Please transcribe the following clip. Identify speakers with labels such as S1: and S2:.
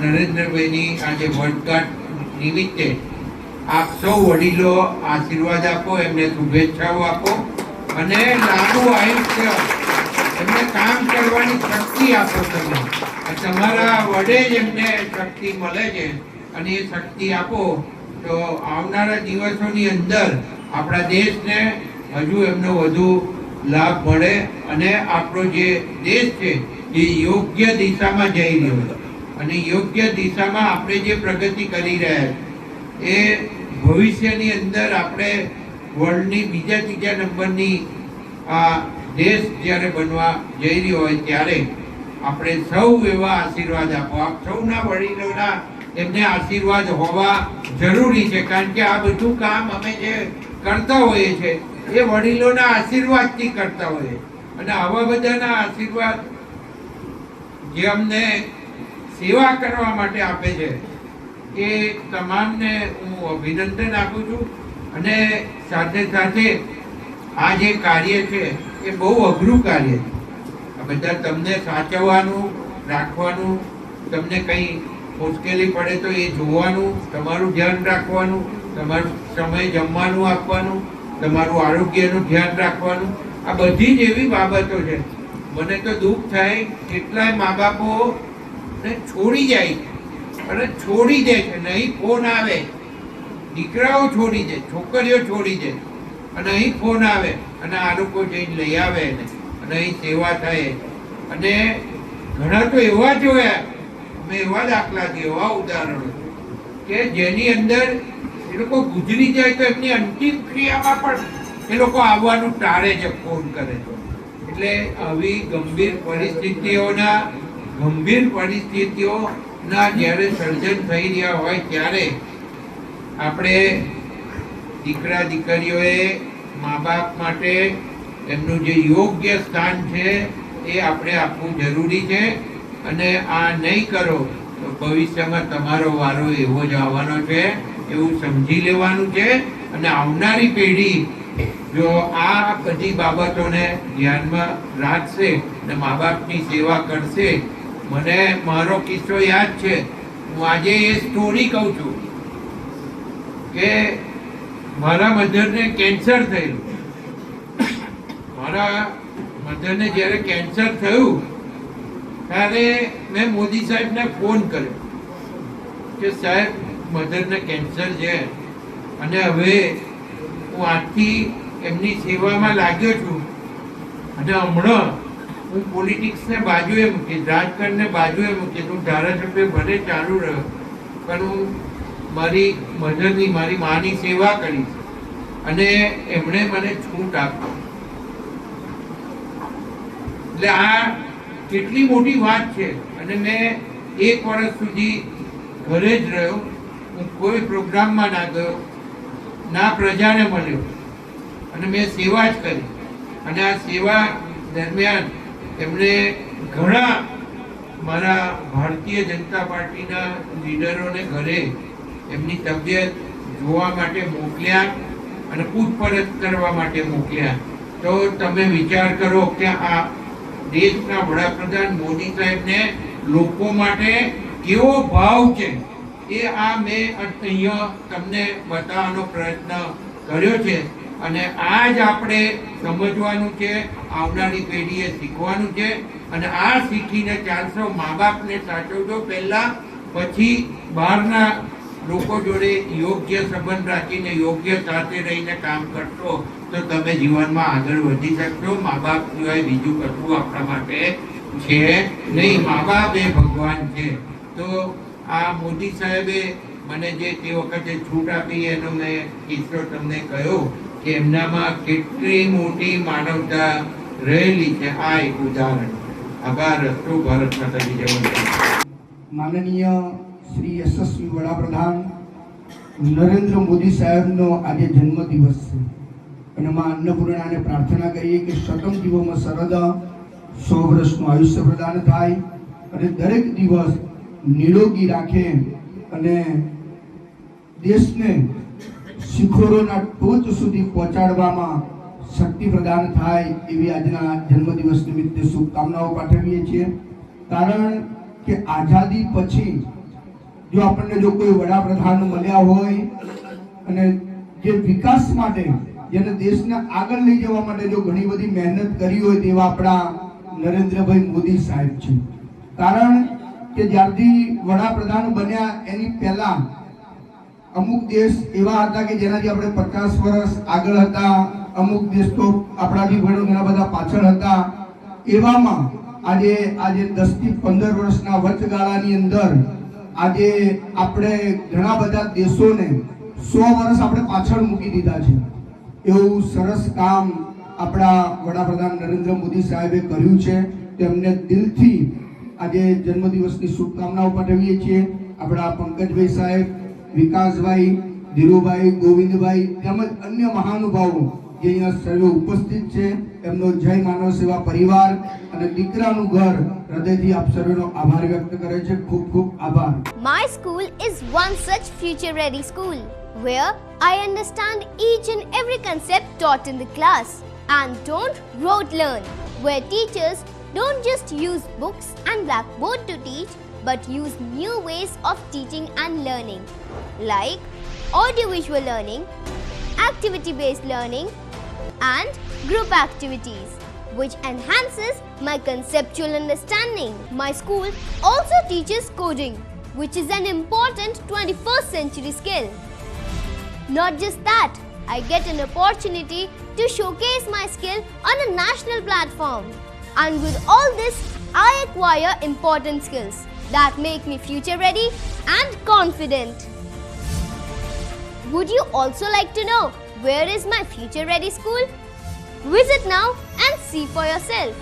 S1: નરેન્દ્રભાઈની આજે વર્ષગાંઠ નિમિત્તે આપ સૌ વડીલો આશીર્વાદ આપો, એમને શુભેચ્છાઓ આપો અને લાંબુ આયુષ્ય, એમને કામ કરવાની શક્તિ આપો. તમે તમારા વડે જ એમને શક્તિ મળે છે અને એ શક્તિ આપો તો આવનારા દિવસોની અંદર આપણા દેશને હજુ એમનો વધુ લાભ મળે અને આપણો જે દેશ છે એ યોગ્ય દિશામાં જઈ રહ્યો છે અને યોગ્ય દિશામાં આપણે જે પ્રગતિ કરી રહ્યા છીએ એ ભવિષ્યની અંદર આપણે વર્લ્ડની બીજા ત્રીજા નંબરની આ દેશ જ્યારે બનવા જઈ રહ્યો હોય ત્યારે આપણે સૌ એવા આશીર્વાદ આપો. આપ સૌના વડીલોના એમને આશીર્વાદ હોવા જરૂરી છે, કારણ કે આ બધું કામ અમે જે કરતા હોઈએ છીએ એ વડીલોના આશીર્વાદથી કરતા હોઈએ અને આવા બધાના આશીર્વાદ જે અમને સેવા કરવા માટે આપે છે એ તમામને હું અભિનંદન આપું છું. અને સાથે સાથે આ જે કાર્ય છે એ બહુ અઘરું કાર્ય છે. આ બધા તમને સાચવવાનું, રાખવાનું, તમને કંઈ મુશ્કેલી પડે તો એ જોવાનું, તમારું ધ્યાન રાખવાનું, તમારું સમય જમવાનું આપવાનું, તમારું આરોગ્યનું ધ્યાન રાખવાનું, આ બધી જ એવી બાબતો છે. મને તો દુઃખ થાય કેટલાય મા બાપો ને છોડી જાય અને છોડી દે છે. નહીં ફોન આવે, દીકરાઓ છોડી દે, છોકરીઓ છોડી દે અને અહીં ફોન આવે અને આ લોકો જઈને લઈ આવે ને અને અહીં સેવા થાય. અને ઘણા તો એવા જોયા, અમે એવા દાખલા છે, એવા ઉદાહરણો કે જેની અંદર એ લોકો ગુજરી જાય તો એમની અંતિમ ક્રિયામાં પણ એ લોકો આવવાનું ટાળે છે, ફોન કરે છે. એટલે આવી ગંભીર પરિસ્થિતિઓના જ્યારે સર્જન થઈ રહ્યા હોય ત્યારે આપણે દીકરા દીકરીઓએ મા બાપ માટે એમનું જે યોગ્ય સ્થાન છે એ આપણે આપવું જરૂરી છે. અને આ નહીં કરો તો ભવિષ્યમાં તમારો વારો એવો જ આવવાનો છે એવું સમજી લેવાનું છે. અને આવનારી પેઢી જો આ બધી બાબતોને ધ્યાનમાં રાખશે અને મા બાપની સેવા કરશે. મને મારો કિસ્સો યાદ છે, હું આજે એ સ્ટોરી કહું છું કે મારા મધરને કેન્સર થયેલું. મારા મધરને જ્યારે કેન્સર થયું ત્યારે મેં મોદી સાહેબને ફોન કર્યો કે સાહેબ મધરને કેન્સર છે અને હવે હું આજથી એમની સેવામાં લાગ્યો છું અને હમણાં હું પોલિટિક્સને બાજુએ મૂકીશ, રાજકારણને બાજુએ મૂકીશ, હું ધારાસભ્ય ભલે ચાલુ રહ્યો પણ હું મારી મધરની, મારી માની સેવા કરીશ. અને એમણે મને છૂટ આપી. એટલે આ કેટલી મોટી વાત છે. અને મેં 1 વર્ષ સુધી ઘરે જ રહ્યો, હું કોઈ પ્રોગ્રામમાં ના ગયો, ના પ્રજાને મળ્યો અને મેં સેવા જ કરી. અને આ સેવા દરમિયાન એમણે ઘણા મારા ભારતીય જનતા પાર્ટીના લીડરોને ઘરે એમની તબિયત જોવા માટે મોકલ્યા અને પૂછપરછ કરવા માટે મોકલ્યા. તો તમે વિચાર કરો કે આ દેશના વડાપ્રધાન મોદી સાહેબને લોકો માટે કેવો ભાવ છે એ આ મેં અહીંયા તમને બતાવવાનો પ્રયત્ન કર્યો છે. અને આ જ આપણે સમજવાનું છે, આવનારી પેઢીએ શીખવાનું છે. અને આ શીખીને ચાલશો, મા બાપને સાચવજો પહેલા, પછી બહારના લોકો જોડે યોગ્ય સંબંધ રાખીને યોગ્ય સાથે રહીને કામ કરશો તો તમે જીવનમાં આગળ વધી શકશો. મા બાપ સિવાય બીજું કશું આપણા માટે છે નહીં. મા બાપ એ ભગવાન છે. તો આ મોદી સાહેબે મને જે તે વખતે છૂટ આપી એનો મેં કિસ્સો તમને કહ્યો કે એમનામાં કેટલી મોટી માનવતા રહેલી છે. આ એક ઉદાહરણ. આભાર. રસ્તો ભારત માતા કી જય.
S2: માનનીય શ્રી યશસ્વી વડાપ્રધાન નરેન્દ્ર મોદી સાહેબનો આજે જન્મદિવસ છે અને માં અન્નપૂર્ણાને પ્રાર્થના કરીએ કે શતમ દિવસમાં શરદ 100 વર્ષનું આયુષ્ય પ્રદાન થાય અને દરેક દિવસ નિરોગી રાખે અને દેશને શિખરોના ટોચ સુધી પહોંચાડવામાં શક્તિ પ્રદાન થાય એવી આજના જન્મદિવસ નિમિત્તે શુભકામનાઓ પાઠવીએ છીએ. કારણ કે આઝાદી પછી જો આપણને જો કોઈ વડાપ્રધાન મળ્યા હોય અને જે વિકાસ માટે જેને દેશને આગળ લઈ જવા માટે જો ઘણી બધી મહેનત કરી હોય તેવા આપણા નરેન્દ્રભાઈ મોદી સાહેબ છે. કારણ કે જ્યારથી વડાપ્રધાન બન્યા એની પહેલા અમુક દેશ એવા હતા કે જેનાથી આપણે 50 વર્ષ આગળ હતા, અમુક દેશ તો આપણાથી ઘણા બધા પાછળ હતા. એવામાં આજે 10 થી 15 વર્ષના વચગાળાની અંદર આજે આપણે ઘણા બધા દેશોને 100 વર્ષ આપણે પાછળ મૂકી દીધા છે. એવું સરસ કામ આપણા વડાપ્રધાન નરેન્દ્ર મોદી સાહેબે કર્યું છે. તેમને દિલથી આજે જન્મદિવસની શુભકામનાઓ પાઠવીએ છીએ. આપણા પંકજભાઈ સાહેબ, વિકાસભાઈ, ધીરુભાઈ, ગોવિંદભાઈ તેમજ અન્ય મહાનુભાવો જે અહીંયા સર્વે ઉપસ્થિત છે, એમનો જય માનવ સેવા પરિવાર અને દીકરાનું ઘર હૃદયથી આપ સર્વેનો આભાર વ્યક્ત કરે છે. ખૂબ ખૂબ આભાર.
S3: My school is one such future ready school where I understand each and every concept taught in the class and don't rote learn, where teachers don't just use books and blackboard to teach but use new ways of teaching and learning like audiovisual learning, activity based learning and group activities which enhances my conceptual understanding. My school also teaches coding, which is an important 21st century skill. Not just that, I get an opportunity to showcase my skill on a national platform. And with all this, I acquire important skills that make me future ready and confident. Would you also like to know where is my future ready school? Visit now and see for yourself.